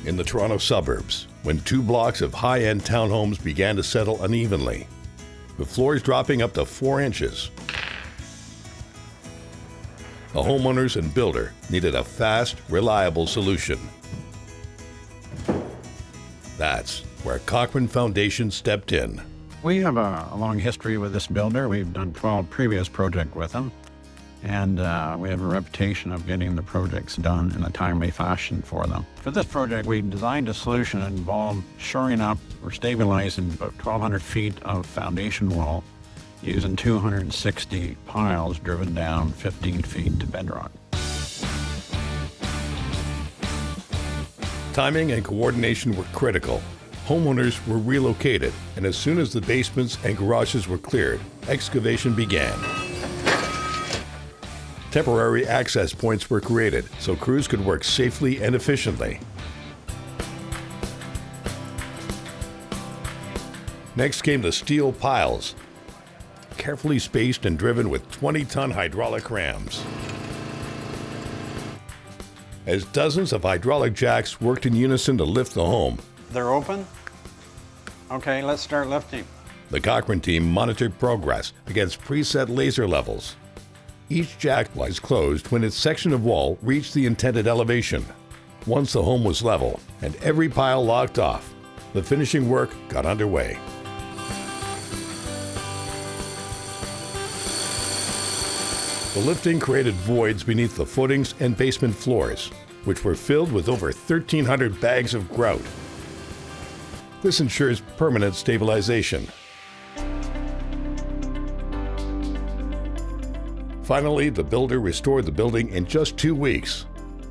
in the Toronto suburbs when 2 blocks of high-end townhomes began to settle unevenly, with floors dropping up to 4 inches. The homeowners and builder needed a fast, reliable solution. That's where Cochren Foundation stepped in. We have a long history with this builder. We've done 12 previous projects with him, and we have a reputation of getting the projects done in a timely fashion for them. For this project, we designed a solution that involved shoring up or stabilizing about 1,200 feet of foundation wall using 260 piles driven down 15 feet to bedrock. Timing and coordination were critical. Homeowners were relocated, and as soon as the basements and garages were cleared, excavation began. Temporary access points were created so crews could work safely and efficiently. Next came the steel piles, carefully spaced and driven with 20-ton hydraulic rams. As dozens of hydraulic jacks worked in unison to lift the home, They're open? Okay, let's start lifting. the Cochren team monitored progress against preset laser levels. Each jack was closed when its section of wall reached the intended elevation. Once the home was level and every pile locked off, the finishing work got underway. The lifting created voids beneath the footings and basement floors, which were filled with over 1,300 bags of grout. This ensures permanent stabilization. Finally, the builder restored the building in just 2 weeks.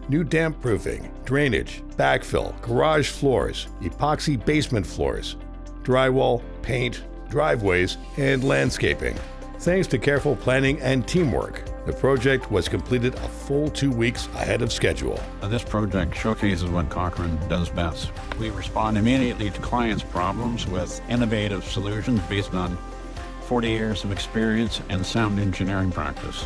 New damp proofing, drainage, backfill, garage floors, epoxy basement floors, drywall, paint, driveways, and landscaping. Thanks to careful planning and teamwork, the project was completed a full 2 weeks ahead of schedule. This project showcases what Cochren does best. We respond immediately to clients' problems with innovative solutions based on 40 years of experience and sound engineering practice.